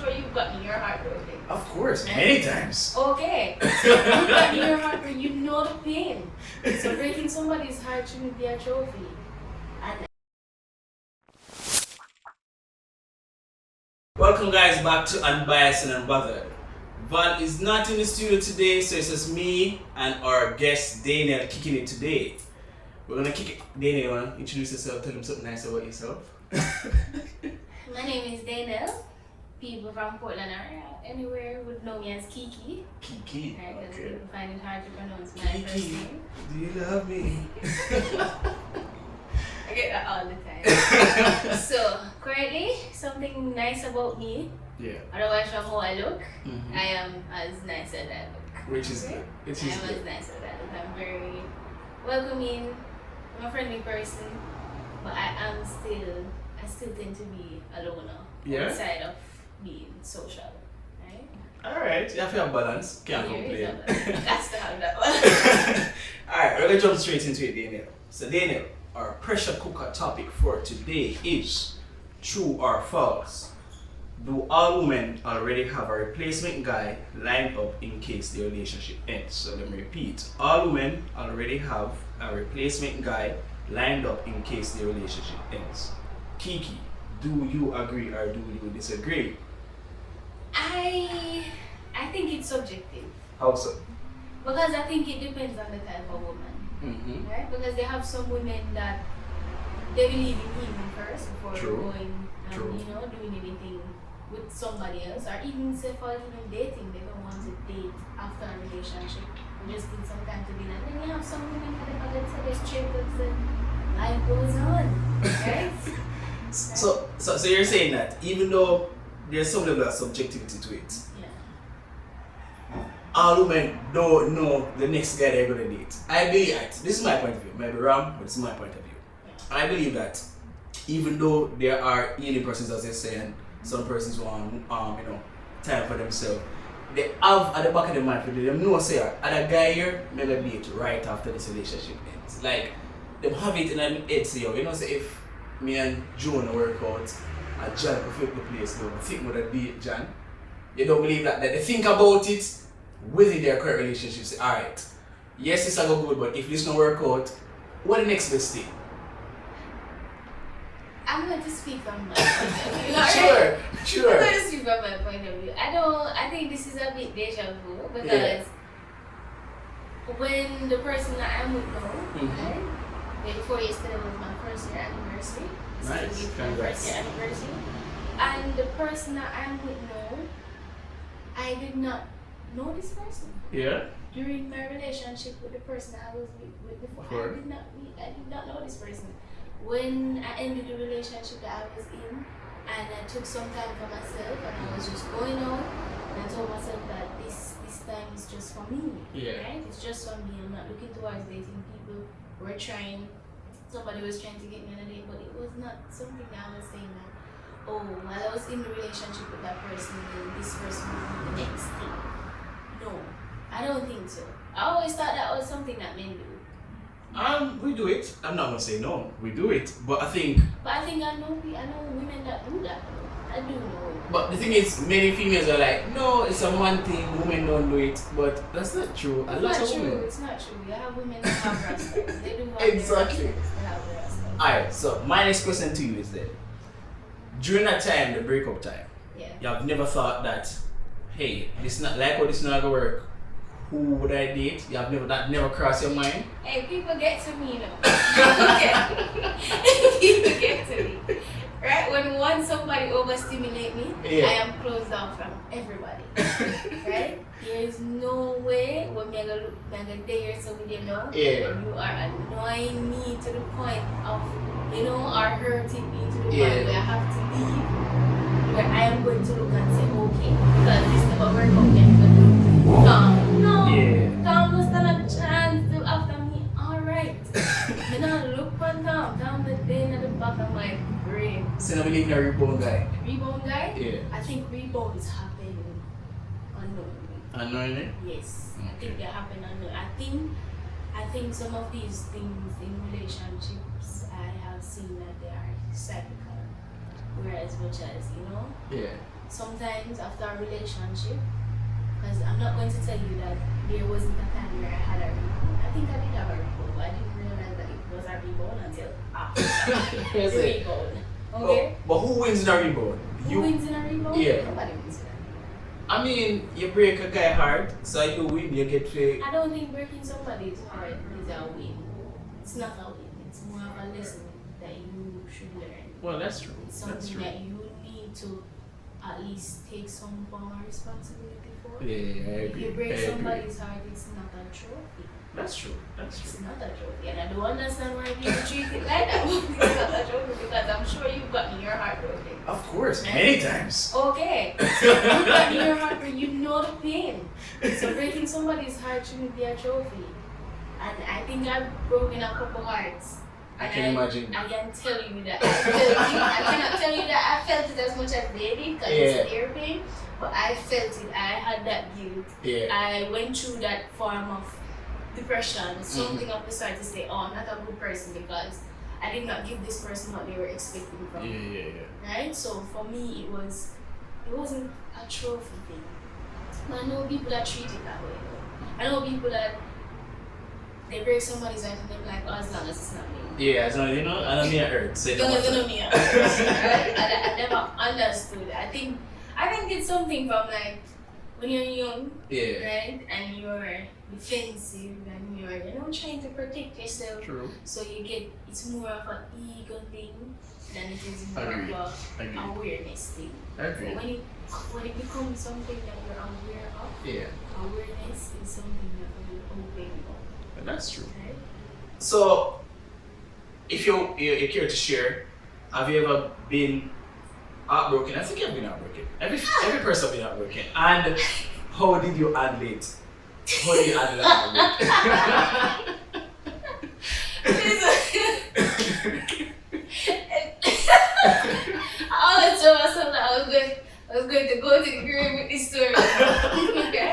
sure you've gotten your heart broken. Of course, many times. Okay. So you've gotten your heart broken, you know the pain. So breaking somebody's heart shouldn't be a trophy. And Welcome guys back to UnBiased and UnBothered. Van is not in the studio today, so it's just me and our guest Daniell kicking it today. We're gonna kick it. Daniell, you wanna introduce yourself, tell them something nice about yourself? my name is Daniell. People from Portland area, anywhere would know me as Keke. Keke. Right, because Okay. people find it hard to pronounce my first Keke, name. do you love me? I get that all the time. So, currently, something nice about me, Yeah. otherwise from how I look, Mhm. I am as nice as I look. Which is good. Which I is am as good. nice as I look. I'm very welcoming. I'm a friendly person, but I still tend to be a loner. Yeah? Outside of being social, right? Alright, you have to have balance. Can't There is complain. a balance. That's to have that one. Alright, we're gonna jump straight into it, Daniell. So Daniell, our pressure cooker topic for today is true or false. Do all women already have a replacement guy lined up in case the relationship ends? So let me repeat. All women already have a replacement guy lined up in case the relationship ends. Keke, do you agree or do you disagree? I think it's subjective. How so? Because I think it depends on the type of woman. Mm-hmm. Right? Because they have some women that they believe in healing first before True. going and True. doing anything with somebody else, or even say for even dating, they don't want to date after a relationship. They just need some time to be. And then you have some women that tell you straight up that life goes on, right? So you're saying that even though there's some level of subjectivity to it, Yeah. all women don't know the next guy they're gonna date. I believe that. This is my point of view. Maybe wrong, but this is my point of view. I believe that even though there are healing persons, as they say, and some persons want time for themselves, they have at the back of their mind for them know say other guy here maybe date right after this relationship ends. Like them have it in their head say, say if me and Joan work out and John could flip the place though, I think would date John. You don't believe that they think about it within their current relationship, say, alright, yes, this will go good, but if this don't work out, what the next best thing? I'm going to speak from my point of view. Alright? Sure. I'm going to speak from my point of view. I think this is a bit deja vu because when the person that I'm with now, right? Day before yesterday was my first year anniversary. Nice. My Congrats. first year anniversary. And the person that I'm with now, I did not know this person. Yeah. During my relationship with the person that I was with before, Sure. I did not know this person. When I ended the relationship that I was in, and I took some time for myself, and I was just going out, and I told myself that this time is just for me. Yeah. Right? It's just for me. I'm not looking towards dating people. Somebody was trying to get me on a date, but it was not something that I was saying that, oh, while I was in the relationship with that person, then this person would be the next thing. No, I don't think so. I always thought that was something that men do. We do it. I'm not gonna say no. We do it, but I think. But I think I know women that do that. I do know. But the thing is, many females are like, no, it's a man thing. Women don't do it, but that's not true. It's not true. It's not true. You have women that have rastas. They do have Exactly. Their rastas. They have their rastas. Alright, so my next question to you is that during that time, the breakup time, Yeah. you have never thought that, hey, this not like how this not gonna work. Who would I date? You have never crossed your mind? Hey, people get to me, you know. People get to me. Right? When somebody overstimulate me, Yeah. I am closed off from everybody. Right? There is no way when I'm gonna date or something, you know, Yeah. you are annoying me to the point of, or hurting me to the point Yeah. where I have to leave, where I am going to look and say, okay, because this never work out yet. Tom, no. Yeah. Tom was not a chance to after me. Alright. I don't look for Tom. Tom the day at the back of my brain. So now we live in a rebound guy. Rebound guy? Yeah. I think rebounds happen unknowingly. Unknowingly? Yes. I Okay. think they happen unknowingly. I think some of these things in relationships I have seen that they are cyclical. Whereas much as, Yeah. sometimes after a relationship, because I'm not going to tell you that there wasn't a time where I had a rebound. I think I did have a rebound, but I didn't realize that it was a rebound until after the rebound. Okay? But who wins in a rebound? Who wins in a rebound? Yeah. Nobody wins in a rebound. I mean, you break a guy heart, so you win, you get paid. I don't think breaking somebody's heart is a win. It's not a win. It's more of a lesson that you should learn. Well, that's true. It's something That's true. that you need to at least take some form of responsibility for. Yeah, I If agree. you break I agree. somebody's heart, it's not a trophy. That's true. That's It's true. not a trophy. And I don't understand why people treat it like that. It's not a trophy because I'm sure you've gotten your heart broken. Of course, many times. Okay. You've gotten your heart broken, you know the pain. So breaking somebody's heart shouldn't be a trophy. And I think I've broken a couple hearts. I can imagine. I can tell you that I felt it. I cannot tell you that I felt it as much as they did because it's their pain. But I felt it. I had that guilt. Yeah. I went through that form of depression, something of the sort to say, oh, I'm not a good person because I did not give this person what they were expecting from me. Yeah. Right? So for me, it wasn't a trophy thing. But I know people that treat it that way. I know people that they break somebody's heart and they're like, oh, as long as it's not me. Yeah, so you know, I don't mean it hurts. As long as it's not me. Right? I never understood. I think it's something from like when you're young, Yeah. right? And you're defensive and you're trying to protect yourself. True. So it's more of an ego thing than it is more Agreed. of a Agreed. awareness thing. Agreed. But when it becomes something that you're aware of, Yeah. awareness is something that will open you up. That's true. Right? So, if you care to share, have you ever been heartbroken? I think you've been heartbroken. Every person been heartbroken. And how did you handle it? How did you handle that I always told myself that I was going to go to the grave with this story. Okay?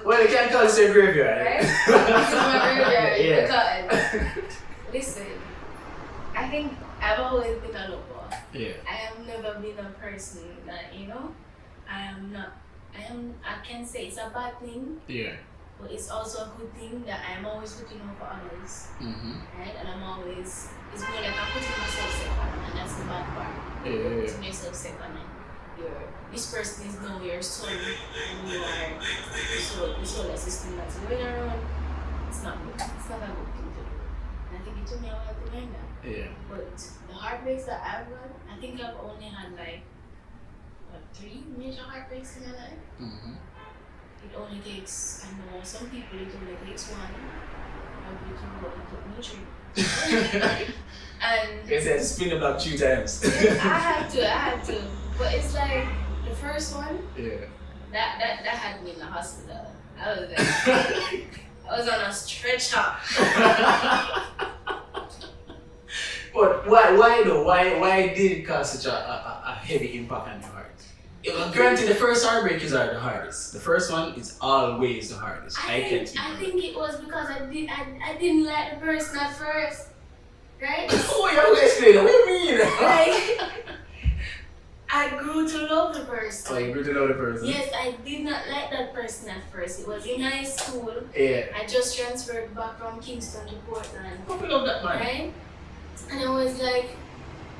Well, you can't call it a graveyard. Right? This is my graveyard. Yeah. Because, listen, I think I've always been a lover. Yeah. I have never been a person that, I can say it's a bad thing, Yeah. but it's also a good thing that I'm always looking out for others. Mm-hmm. Right? And it's more like I'm putting myself second, and that's the bad part. Yeah. Putting yourself second, and this person is now your soul, and you are the soul assistant that's going around. It's not good. It's not a good thing to do. And I think it took me a while to learn that. Yeah. But the heartbreaks that I've had, I think I've only had like 3 major heartbreaks in my life. Mm-hmm. It only takes, I know some people it only takes 1. It took me 3. And You said spin the block 2 times. I had to. But it's like the first one, Yeah. that had me in the hospital. I was on a stretcher. But why though? Why did it cause such a heavy impact on your heart? Granted, the first heartbreak are the hardest. The first one is always the hardest. I think it was because I didn't like the person at first. Right? Oh, you're gonna explain it. What do you mean? Like, I grew to love the person. Oh, you grew to know the person? Yes, I did not like that person at first. It was in high school. Yeah. I just transferred back from Kingston to Portland. Hope you love that man. Right? And I was like,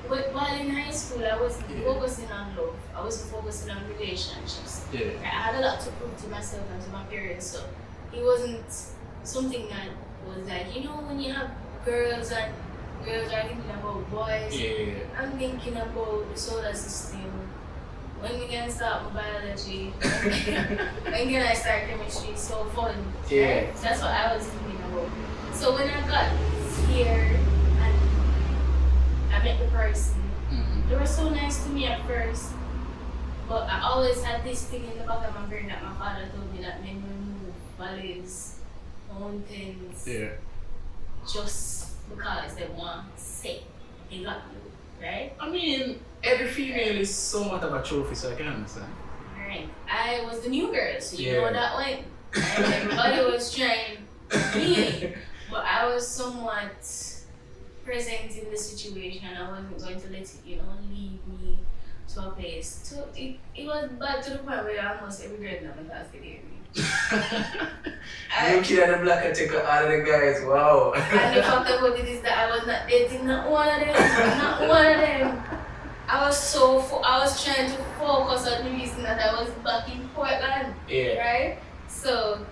while in high school, I wasn't focusing on love. I wasn't focusing on relationships. Yeah. I had a lot to prove to myself and to my parents. So it wasn't something that was like, when you have girls and girls are thinking about boys. Yeah. I'm thinking about the solar system. When we can start my biology? When can I start chemistry? It's so fun. Yeah. Right? That's what I was thinking about. So when I got here and I met the person, they were so nice to me at first. But I always had this thing in the back of my brain that my father told me that men will move valleys, mountains, just because they want to say they got you, right? I mean, every female is somewhat of a trophy, so I can understand. Right. I was the new girl, so you know Yeah. that went. And everybody was trying me, but I was somewhat present in the situation. I wasn't going to let it, lead me to a place. It was bad to the point where almost every girl in my class could hear me. You kid and the black and take all of the guys, wow. And the fact about it is that I was not dating not one of them. Not one of them. I was trying to focus on the reason that I was back in Portland. Yeah. Right? So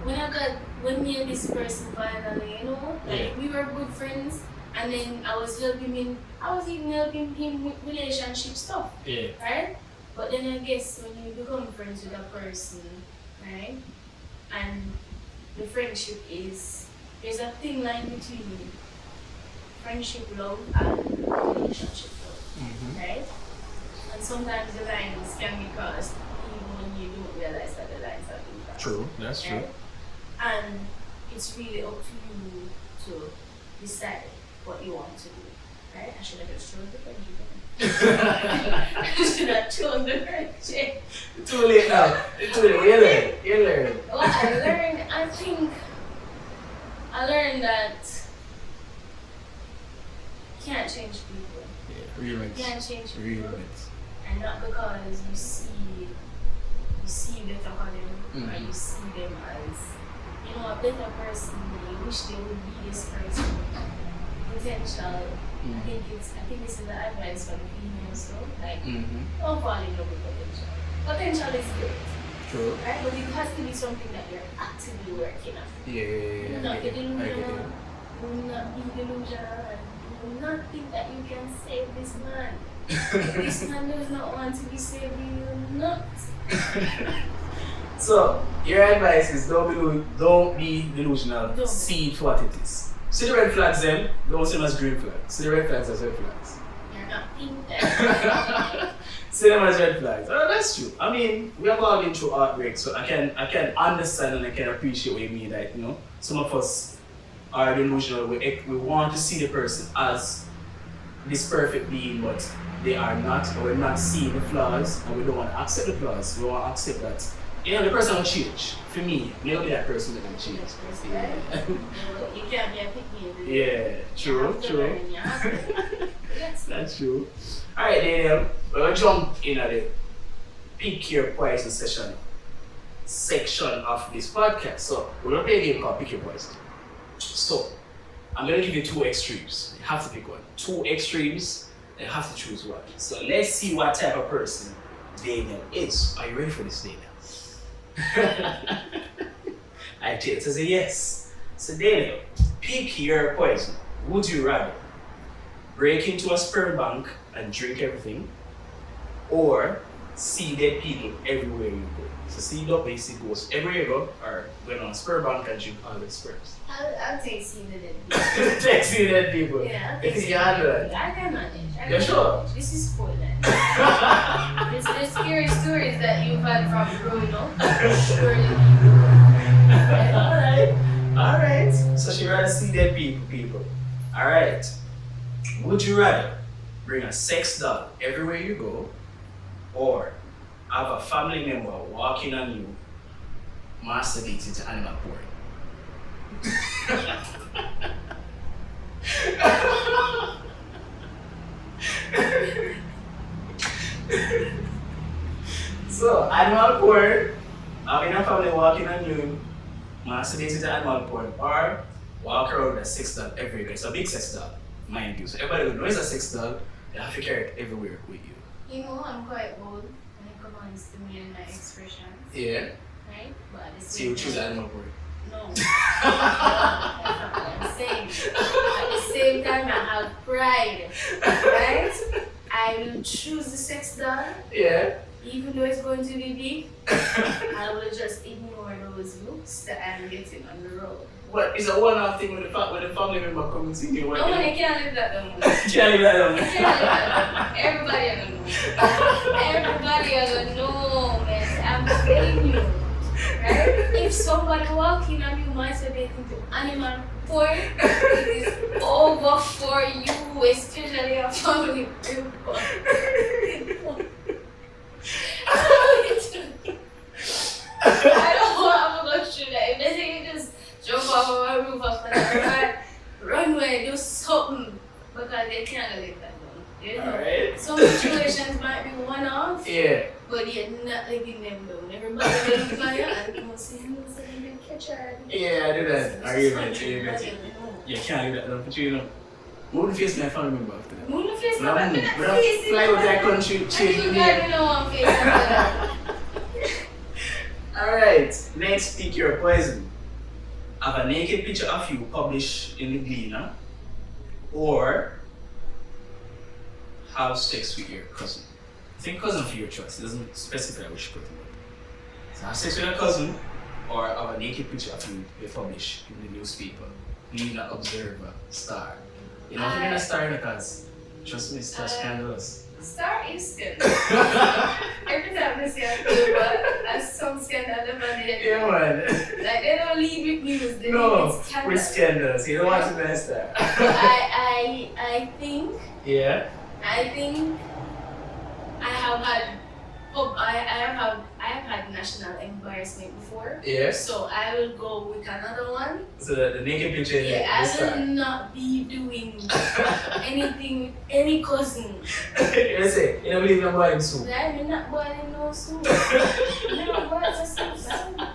when me and this person finally, like we were good friends, and then I was even helping him with relationship stuff. Yeah. Right? But then I guess when you become friends with a person, right? And the friendship there's a thin line between friendship love and relationship love. Mm-hmm. Right? And sometimes the lines can be crossed even when you don't realize that the lines are being crossed. True, that's true. Right? And it's really up to you to decide what you want to do. Right? I should have just chosen the friendship. I should have chosen the friendship. Too late now. Too late. You learn. What I think I learned that you can't change people. Yeah, remix. You can't change people. Remix. And not because you see better for them or you see them as a better person. You wish they would be this person. Potential. I think this is the advice for the females. So like, don't fall in love with potential. Potential is great. True. Right? But it has to be something that you're actively working on. Yeah. Do not be delusional. Do not be delusional. Do not think that you can save this man. This man does not want to be saved. He will not. So, your advice is don't be delusional. Don't. See it for what it is. See the red flags then, don't see them as green flags. See the red flags as red flags. You're not think that. See them as red flags. Oh, that's true. I mean, we have all been through heartbreak, so I can understand and I can appreciate what you mean. That some of us are delusional. We want to see the person as this perfect being, but they are not. Or we're not seeing the flaws, and we don't want to accept the flaws. We want to accept that the person will change. For me, maybe that person that will change. Right? You can't be a picky. Yeah, true. Yes. That's true. Alright, Daniel, we're going to jump in at the Pick Your Poison section of this podcast. So, we're going to play a game called Pick Your Poison. So, I'm going to give you two extremes. You have to pick one. Two extremes, and you have to choose one. So, let's see what type of person Daniel is. Are you ready for this, Daniel? I take it as a yes. So, Daniel, pick your poison. Would you rather break into a sperm bank and drink everything, or see dead people everywhere you go? So see the basic goes everywhere you go, or going on a sperm bank and drink all the sperms. I'll take seeing the dead people. Take see dead people. Yeah, I'll If take you handle it. I can manage. You're sure? This is Portland. It's the scary stories that you've had from growing up. Alright. So she rather see dead people. Alright. Would you rather bring a sex doll everywhere you go, or have a family member walking on you masturbating to animal porn? So, animal porn, having a family walking on you masturbating to animal porn, or walk around with a sex doll everywhere. It's a big sex doll, mind you. So everybody who knows a sex doll, they have to carry it everywhere with you. I'm quite bold when it comes to me and my expressions. Yeah. Right? But at the So same you choose time, animal porn. No. That's not what I'm saying. At the same time, I have pride. Right? I will choose the sex doll. Yeah. Even though it's going to be big, I will just ignore those looks that I'm getting on the road. But it's a one-off thing when the family member comes in here. No one can't live that down. Can't leave that alone. Everybody gonna know. Everybody gonna know, man. I'm telling you. Right? If somebody walking on you masturbating to animal porn, it is over for you, especially a family member. I don't want to go through that. If they say you just jump off of a roof after that, run away, do something, because they can't let that down. Alright. Some situations might be But you're not letting them down. Everybody will fly and come see you so you can catch her. Yeah, I do that. Argument. You can't do that. Don't put you know. Who would face my family member after that? Who the face No, my family we don't fly with that country, change the name. Alright, next pick your poison. Have a naked picture of you published in the Gleaner, or have sex with your cousin. I think cousin for your choice. It doesn't specify which cousin. So have sex with your cousin, or have a naked picture of you published in the newspaper. Gleaner, Observer, Star. You know, if you're a star because trust me, Star's scandalous. Star is scandalous. Every time I see a paper, there's some scandal about it. Yeah, man. Like, they don't leave with news, they No, leave with scandal. we're scandalous. You don't want to be a star. I think Yeah. I have had I have had national embarrassment before. Yeah. So I will go with another one. So the naked picture is Yeah, the I star. will not be doing anything with any cousin. You say, you don't believe in boiling soup. I'm not boiling no soup. I'm not boiling soup. No.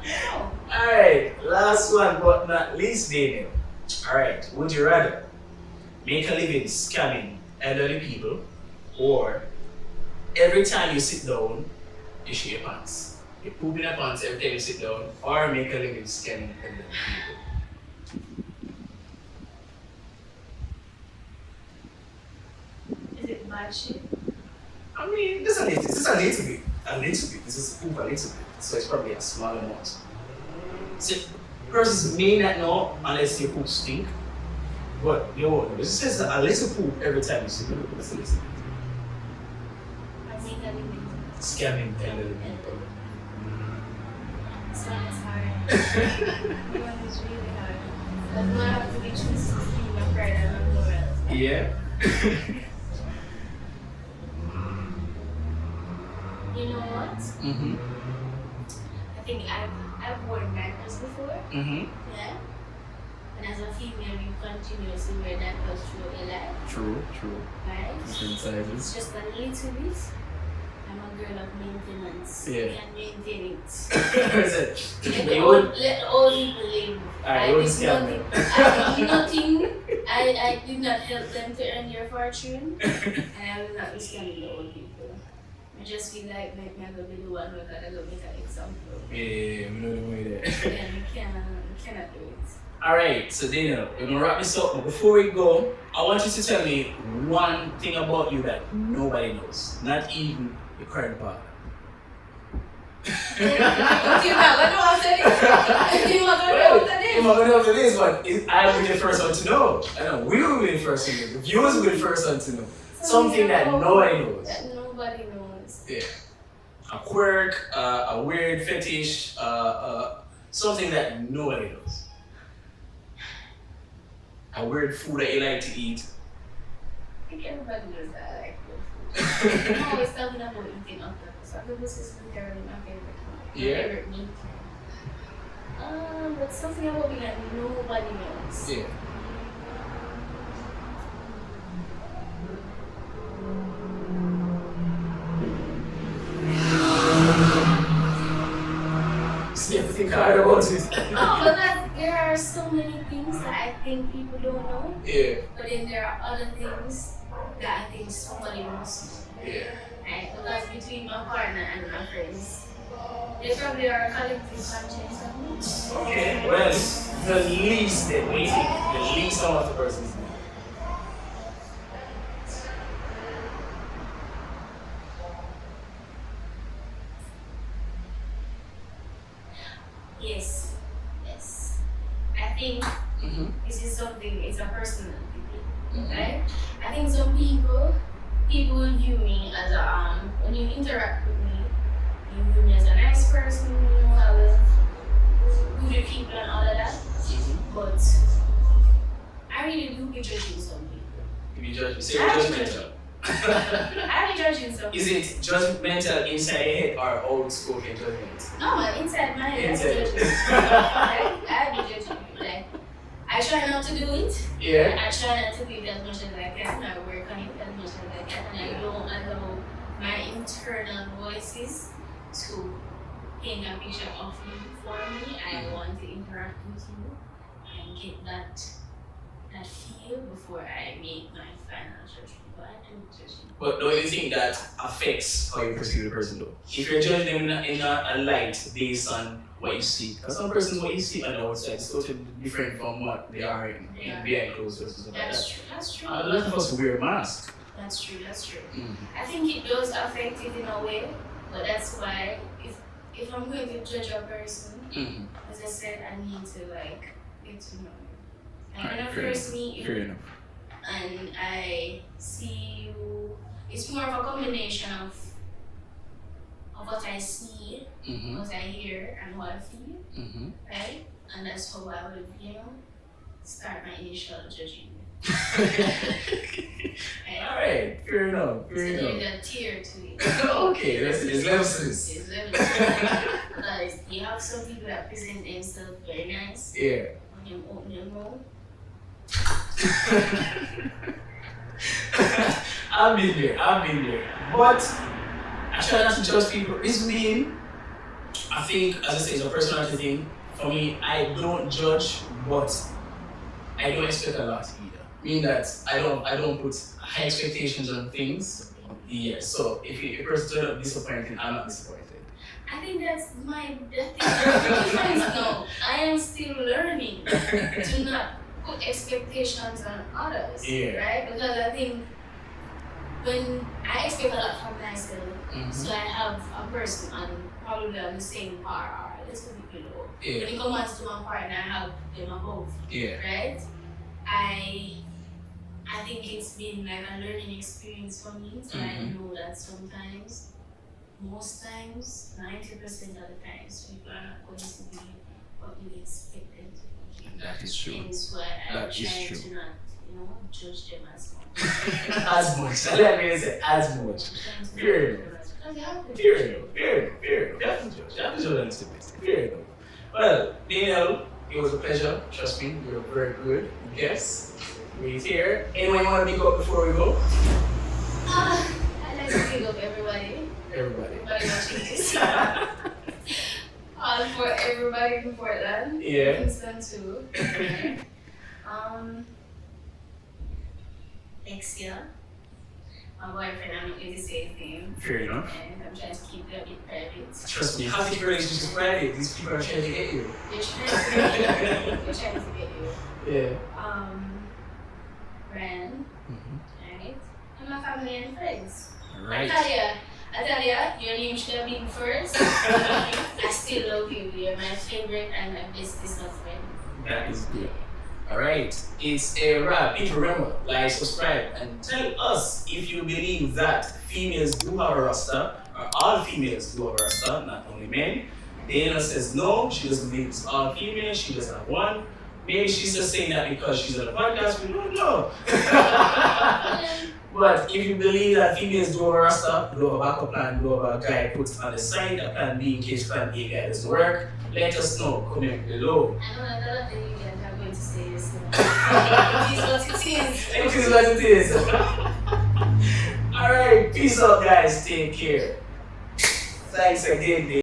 Alright, last one but not least, Daniel. Alright, would you rather make a living scamming elderly people, or every time you sit down, you shit your pants? You poop in your pants every time you sit down, or make a living scamming elderly people? Is it bad shit? I mean, this is a little bit. This is poop a little bit. So it's probably a small amount. So, persons may not know unless your poop stink, but you won't know. This is a little poop every time you sit down. That's a little bit. I make a living. Scamming elderly people. This one is hard. This one is really hard. But now I have to be choosing between my pride and my morals. Yeah. You know what? Mm-hmm. I think I've worn diapers before. Mm-hmm. Yeah. And as a female, you continuously wear diapers through your life. True. Right? Different It's sizes. just a little bit. I'm a girl of maintenance. Yeah. You can maintain it. You Let all people live. I did would scam nothing. them. I did nothing. I did not help them to earn their fortune. And I will not be scamming the old people. I just feel like me will be the one who gotta go make an example. Yeah, we know the way there. And we cannot do it. Alright, so Daniel, we're gonna wrap this up, but before we go, I want you to tell me one thing about you that nobody knows, not even your current partner. You're not gonna know after this. You're not gonna know after this. I'm not gonna know after this, but I'll be the first one to know. I know, we will be the first one to know. The viewers will be the first one to know. Something that nobody knows. That nobody knows. Yeah. A quirk, a weird fetish, something that nobody knows. A weird food that you like to eat. I think everybody knows that I like good food. I'm always talking about eating octopus. Octopus is literally my favorite food. My Yeah. favorite meat. But something about me that nobody knows. Yeah. You have to think hard about it. No, but there are so many things that I think people don't know. Yeah. But then there are other things that I think somebody knows. Yeah. Right? Because between my partner and my friends, they probably are a collective conscience of me. Okay. Well, the least that we think, the least of the person's name. Yes. I think this is something, it's a personal thing, right? I think some people will view me as a, when you interact with me, you view me as a nice person, you know, I will good with people and all of that. But I really do be judging some people. You be judging. Say you're judgmental. I be judging some people. Is it judgmental inside your head or outspoken judgment? No, man, inside my head, Inside. I be judging. I be judging people. Like, I try not to do it. Yeah. I try not to do it as much as I can. I work on it as much as I can. And I don't allow my internal voices to paint a picture of you for me. I want to interact with you and get that feel before I make my final judgment. But I do judge you. But don't you think that affects how you perceive the person though? If you're judging them in a light based on what you see, because some persons what you see on the outside is totally different from what they are in behind closed doors. That's true. A lot of us wear masks. That's true. Mm-hmm. I think it does affect it in a way, but that's why if I'm going to judge a person, as I said, I need to like get to know you. And when I first meet you, fair enough. and I see you, it's more of a combination of what I see, what I hear, and what I feel, right? And that's how I would, start my initial judging. Alright, fair enough. So there's a tier to it. Okay, there's levels to this. There's levels to it. Because you have some people that present themselves very nice. Yeah. When you open your mouth. I've been there. But I try not to judge people. It's mean. I think, as I say, it's a personality thing. For me, I don't judge, but I don't expect a lot either. Meaning that I don't put high expectations on things. Yeah. So if a person turns out disappointing, I'm not disappointed. I think that's the difference now. I am still learning to not put expectations on others. Yeah. Right? Because I think when I expect a lot from myself, so I have a person probably on the same par or a little bit below. Yeah. When it comes to my partner, I have them above. Yeah. Right? I think it's been like a learning experience for me. So I know that sometimes, most times, 90% of the times, people are not going to be what you expect them to be. That is true. Hence why I'm trying to not, judge them as much. As much. Let me say as much. Fair enough. You have to judge a little bit. Fair enough. Well, Daniell, it was a pleasure. Trust me, you're a very good guest. We're here. Anyone you want to pick up before we go? I'd like to pick up everybody. Everybody watching this. For everybody in Portland. Yeah. Kingston too. Next year. My boyfriend, I'm not going to say his name. Fair enough. And I'm trying to keep it a bit private. Trust me, how to keep relationships private? These people are trying to get you. They're trying to get you. Yeah. Friend, right? And my family and friends. Right. I tell ya, your name should have been first. I still love you. You're my favorite and my bestest of friend. That is good. Alright, it's a wrap. People remember, like, subscribe, and tell us if you believe that females do have a roster, or all females do have a roster, not only men. Dana says no, she doesn't believe it's all females, she doesn't have one. Maybe she's just saying that because she's on a podcast, we don't know. But if you believe that females do have a roster, do have a backup plan, do have a guy put on the side, a plan B in case plan A guy doesn't work, let us know, comment below. I know another thing you guys are going to say is it is what it is. It is what it is. Alright, peace out guys, take care. Thanks again, Dave.